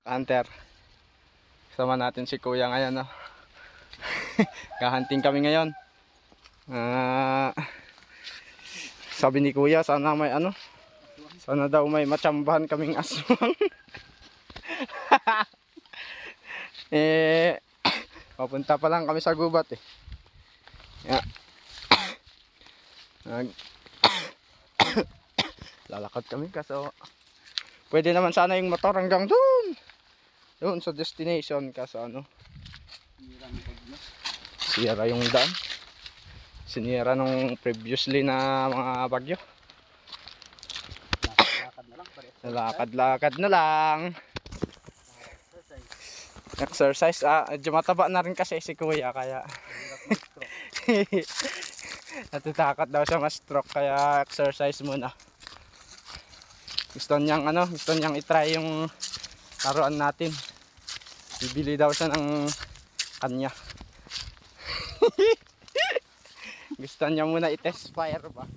Hunter. Kasama natin si Kuya ngayon, no? Kahanting kami ngayon. Sabi ni Kuya, sana may sana daw may matsambahan kaming aswang. Papunta pa lang kami sa gubat eh. Lalakad kami kaso pwede naman sana yung motor hanggang doon sa destination kaso sira yung daan, sinira nung previously na mga bagyo. Lakad na lang exercise. Medyo mataba na rin kasi si Kuya kaya natatakot daw siya ma-stroke kaya exercise muna. Gusto niyang i-try yung laruan natin. Bibili daw siya ng kanya. Gusto niya muna i-test fire ba?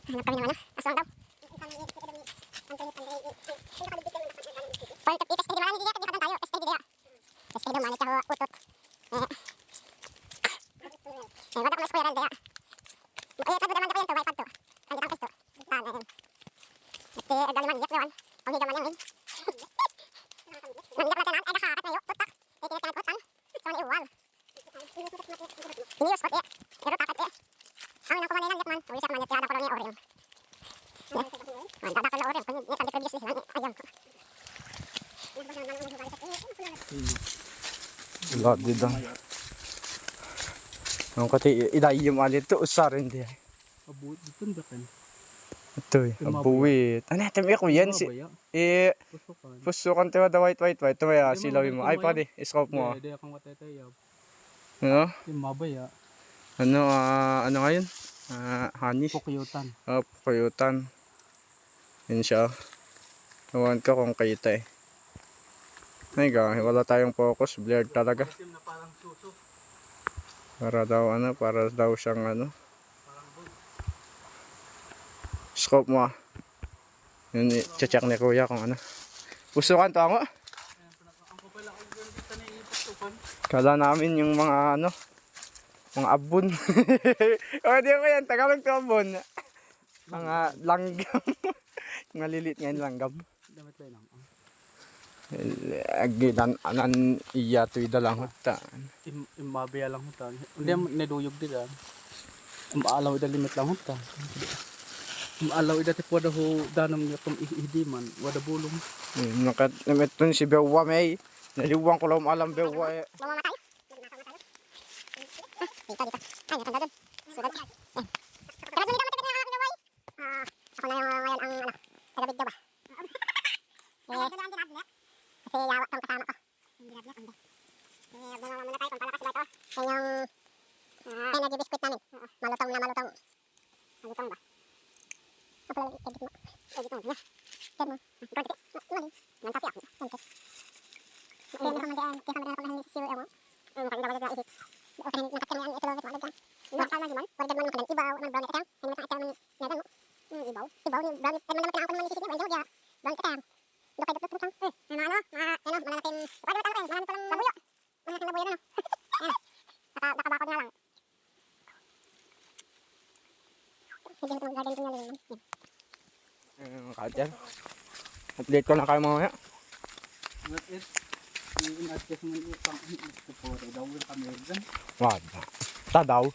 Hanap kami ng aswang daw. Pwede ipes kaya marami dito tayo. Pes kaya manit ako utot. Wala ko na squirrel daya. Tabi naman ako yan to, wipe to. Ang gitang pesto. Ate dali man yak naman. Ang higa man yang. Nang yak natin ay nakakat na yo, tutak. Ay kinat utan. Sa ni uwal. Nius ko eh. Pero takat eh. Ang nako man yak man. Uwi sa man yak ko ni orem. Ang dada ko na orem kun ni sabi previous ni ayam. Lot dito. Ang kati idayim alit to usarin di. Abuit dito kan. Ito abuit. Ano temi ko yan si pusukan tayo da white tumaya silawin mo. Ay pwede scope mo. Hindi akong matetayab. Ano? Mabaya. Ano ngayon? Honey. Pukuyutan. Pukuyutan. Yun siya. Nawan ka kung kita eh. Ay wala tayong focus, blurred talaga. Para daw siyang scope mo. Yun check ni Kuya kung pusukan to ako. Kala namin yung mga mga abon. Di ko yan, Tagalog to abon. Mga langgam. Mga lilit ngayon langgam. Damit lang. Agilan anan iya tuy dalang hutan. Mabaya lang hutan. Hindi neduyog dila. Maalaw ida limit lang hutan. Maalaw ida tipo da ho danam niya tum ihidiman wada bulong. Nakat nameton si Bewa may naliwang ko lang alam Bewa eh. Ako na yung ngayon ang tagabig daw ba? Kasi yawak tong kasama ko. Hindi na tayo kung palakas ba ito. Yung energy biscuit namin. Malutong na malutong. Malutong ba? Apa lagi edit mo? Edit mo. Edit mo. Mali. Nanti ako. Nanti. Kaya nakamagyan na ako ng siyo mo. Mukhang daw na edit. Okay, nakakamian ito lang ito agad. Nakakal na naman. Wala naman ng ibaw ng brown ito. Ano sa ito ng nadan mo? Ibaw ni brown. Ano naman tinakot mo ng sisig mo. Brown ito. Lokay dito tutang. Manapin. Wala tayo marami pa lang labuyo. Marami labuyo na. Nakabakod na lang. Sige itong garden ko na lang. Kater. Update ko na kayo mamaya. What is in-adjust mo yung pang-support daw yung kamergan. Wad. Daw.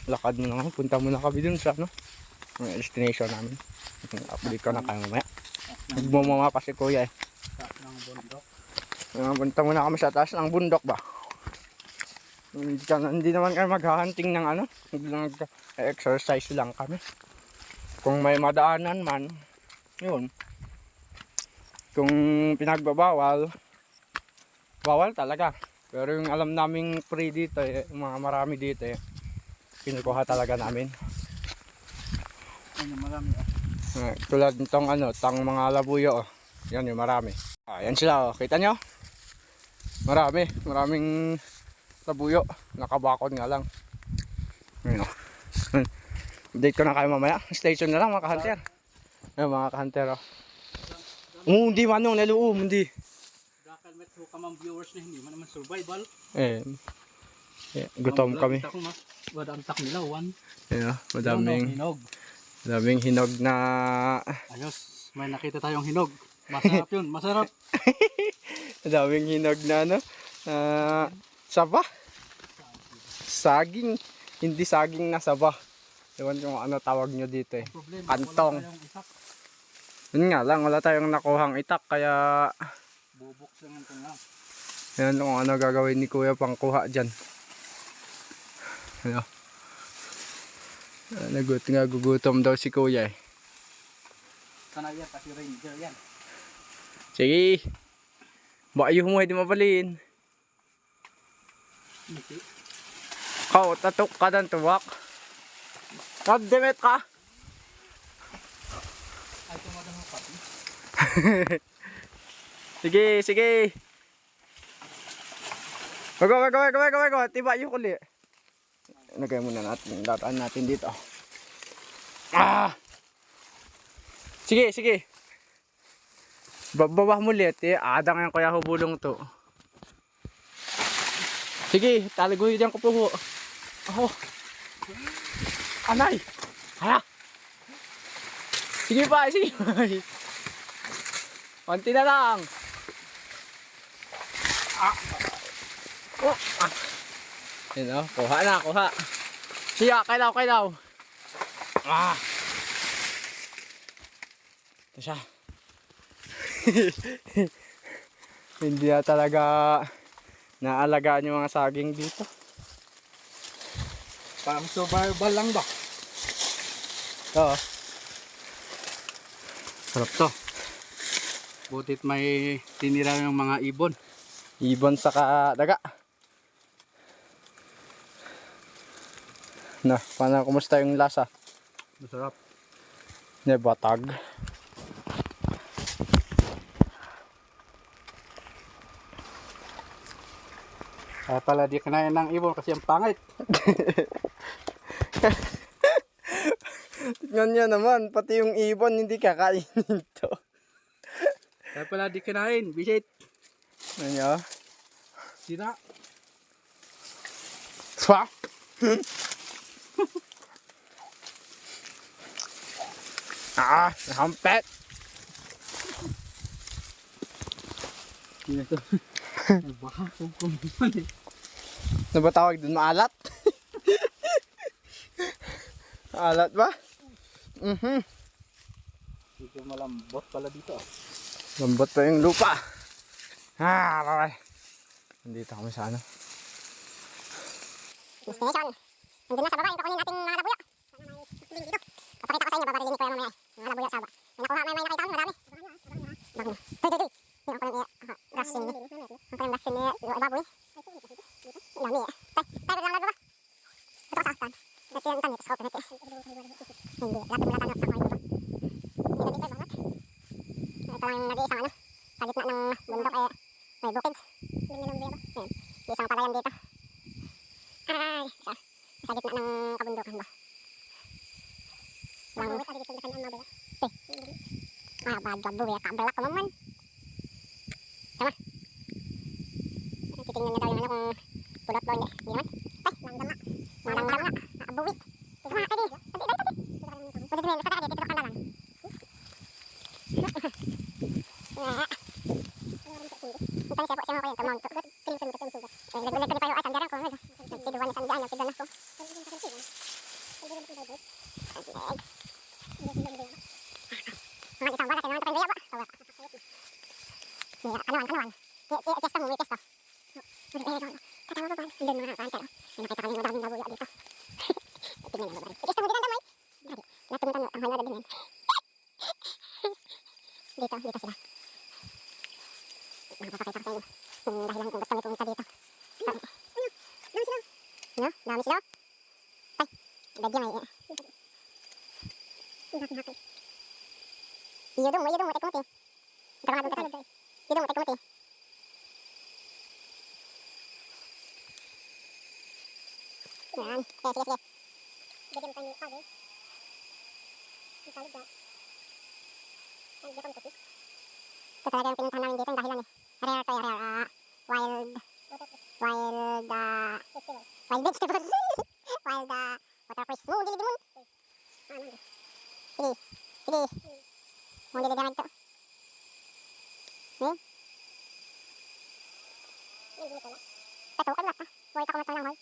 Lakad mo na nga. Punta mo na kami dun sa destination namin. Update ko na kayo mamaya. Nagmumama pa si Kuya eh. Taas ng bundok. Punta muna kami sa taas ng bundok ba. Hindi naman kami maghahunting ng exercise lang kami. Kung may madaanan man, yun. Kung pinagbabawal, bawal talaga. Pero yung alam naming free dito mga marami dito kinukuha talaga namin. Ano marami Tulad nitong ano, tang mga labuyo. Oh. Yan yung marami. Ayan sila, oh. Kita nyo? Maraming labuyo. Nakabakod nga lang. Ayun, oh. Update ko na kayo mamaya. Station na lang mga ka-hunter. Ayun mga ka-hunter, oh. Hindi manong naluom, hindi. Dakal met ho kamang viewers na hindi man naman survival. Gutom kami. Wala ang tak nila, one. Ayun, Hinog. madaming hinog na Ayos, may nakita tayong hinog. Masarap yun, masarap. madaming hinog na ano, saba. Saging, hindi saging na saba. Ewan kung ano tawag nyo dito eh. Problema, Kantong. wala tayong isak. Yun nga lang, wala tayong nakuhang itak kaya Bubuksan ito lang. yan kung ano gagawin ni kuya pang kuha dyan. Ano? Gugutom daw si kuya eh. Sana yan, kasi ranger yan. Sige. Baka yung humuhay di mabalin. Hindi. Kau, tatok ka dan tuwak. Kabdemet ka. Ay, tumadang mo pati. Sige. Wag. Tiba yung kuli. Lagay muna natin. Dataan natin dito. Sige. Babah mo ulit eh. Adang yung kaya hubulong to. Sige, talagoy diyan ko po ho. Anay! Hala! Sige pa. Konti na lang. Yun o, kuha. Siya, kailaw. Ito siya. Hindi na talaga naalagaan yung mga saging dito. Parang survival lang ba? Oo. Sarap to. Butit may tinira yung mga ibon. Ibon sa daga. Paano, kumusta yung lasa? Masarap. Batag. Kaya pala di kinain ng ibon kasi ang pangit. Tignan nyo naman, pati yung ibon hindi kakainin to. Kaya pala di kinain. Bisit. Ano nyo? Sira. Swa! Hampet! Hindi to. Baka kung kumain eh. Ano ba tawag dun? Maalat? Maalat ba? Medyo malambot pala dito. Lambot pa yung lupa. Aray. Nandito kami sa ano. Destination. Nandun na sa baba, yung kukunin natin mga labuyo. Sana may dito. Papakita ko sa inyo, babarinig ko yan mamaya. Mga labuyo sa baba. May nakuha, may nakita ko, marami. Bagong. Tuy. Yung ako yung gasin ni. Ako yung gasin ni baboy. Dami eh. Tayo lang labuyo. Ito ka sa astan. Ito yung tanit, sa kopit. Hindi, lahat mula tanot. Ako yung iba. Ito dito yung bangat. Ito lang nag-iisang ano. Sa gitna ng bundok eh. May bukid. Isang palayan dito. Ay, sa gitna ng kabundukan ba? Lang. Bad gabu ya, kabelak ko naman. Tama. Titingnan na daw yung ano kung pulot doon eh. Hindi naman. Ay, langdama. Langdama. Abuwit. Tama, tadi. Pwede din, basta dito ka na lang. Ito siya po, siya mo ko yun. Tumawag to. Nagbulag ko pa yung asang jarang ko. Nagtiduan na sandaan, nagtiduan ako. Mga isang bala, kailangan ito kayo ba? Anuan. Testa mo, may testa. Katawa ba ba? Hindi mga kaantero. May nakita kami madaming nabuyo dito. Tingnan mo ba? Testa mo, di lang damay. Natumutan mo, ang halala din yan. Dito sila. Makapapakita ko sa inyo. Kung dahilan kung gusto mo pumunta dito. Dami sila. Ay, bagya may. Yudong mo, tay kumuti. Yudong mo, tay kumuti. Yan, sige. Bigyan mo tayo ng pagi. Ang salid ba? Ay, bigyan ko ito. Ito talaga yung pinuntahan namin dito, yung dahilan eh. Rare to, rare. Wild vegetables. Wild water fish. Mo, dili dimon. Sige. Mo dili gamit to. Ito, kan lata. Boy, ta ko matang hoy.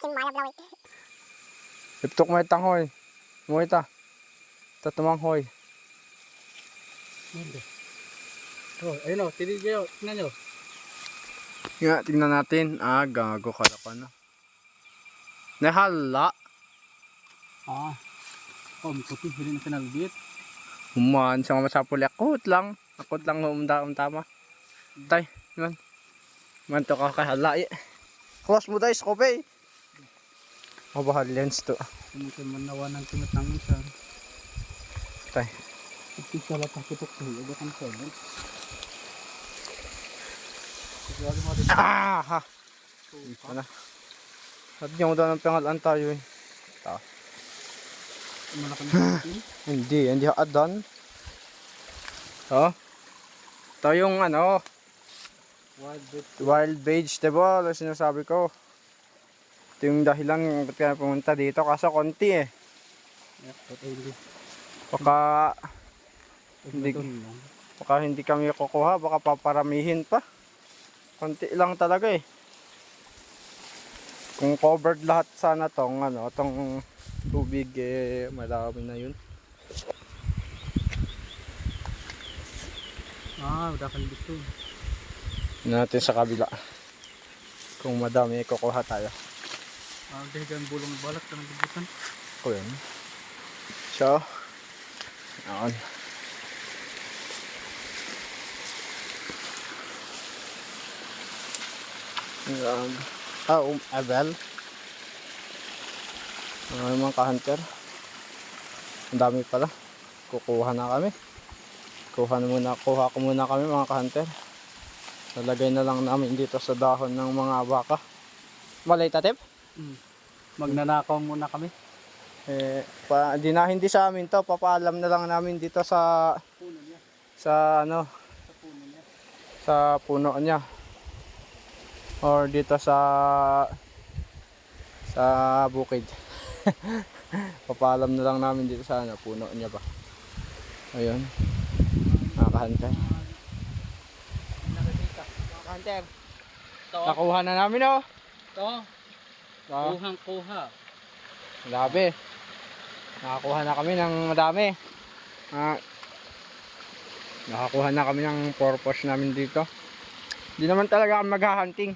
Maya blawit. Iptok may tanghoy. Mo ita. Tatumanghoy. Hindi. Oh, ayun o, tingnan nyo. Nga, tingnan natin. Gago kala ko na. Nahala. Oh, may puti, hindi na pinalbit. Human sa mga masapuli. Akot lang tama. Tay, man. Man to kakahala eh. Close mo tayo, skope. Bahal lens to. Mungkin manawa ng tinatangin siya. Tay. Ito siya latang kitok sa hiyo. Kan siya. Ha! Ano? Sabi niya daw ng pangalan tayo eh. Malaking puti. Hindi adan. Oh. Ito yung ano, wild vegetable, sinasabi ko. Ito yung dahilan ba't kaya pumunta dito, kaso konti eh. Baka hindi kami kukuha, baka paparamihin pa. Konti lang talaga eh. Kung covered lahat sana tong tubig eh, marami na yun. Udah kan dito. Natin sa kabila. Kung madami kukuha tayo. Dahigan bulong balak ka ng bubusan. Ko yun. So, ayan. Abel. Mga ka-hunter. Ang dami pala. Kukuha na kami. Kuha ko muna kami mga ka-hunter. Nalagay na lang namin dito sa dahon ng mga baka. Malay tatip? Magnanakaw muna kami. Hindi sa amin to, papaalam na lang namin dito sa Puno niya. sa Puno niya. sa puno niya. Or dito sa bukid. Papaalam na lang namin dito sa puno niya ba. Ayun. Nakahunter. Nakahunter. Nakuha na namin oh. Ito. Kuhang-kuha. Grabe. Nakakuha na kami ng madami. Nakakuha na kami ng purpose namin dito. Hindi naman talaga kami mag-hunting.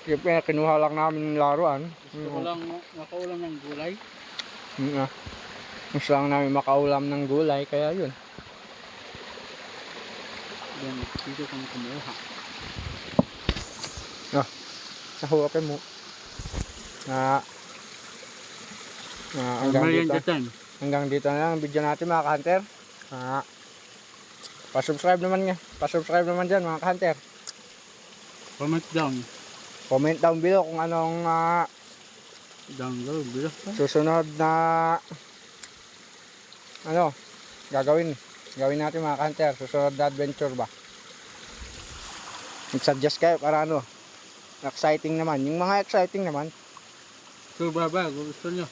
Siyempre, kinuha lang namin ng laruan. Gusto ko lang makaulam ng gulay. Gusto lang namin makaulam ng gulay, kaya yun. Yan, dito kami kumuha. Nahuwapin mo. Hanggang dito na lang ang video natin mga ka-hunter. Pa-subscribe naman dyan mga ka-hunter. Comment down below kung anong susunod na gagawin natin mga ka-hunter. Susunod na adventure ba. Mag-suggest kayo para exciting naman. Yung mga exciting naman. So baba, gusto nyo.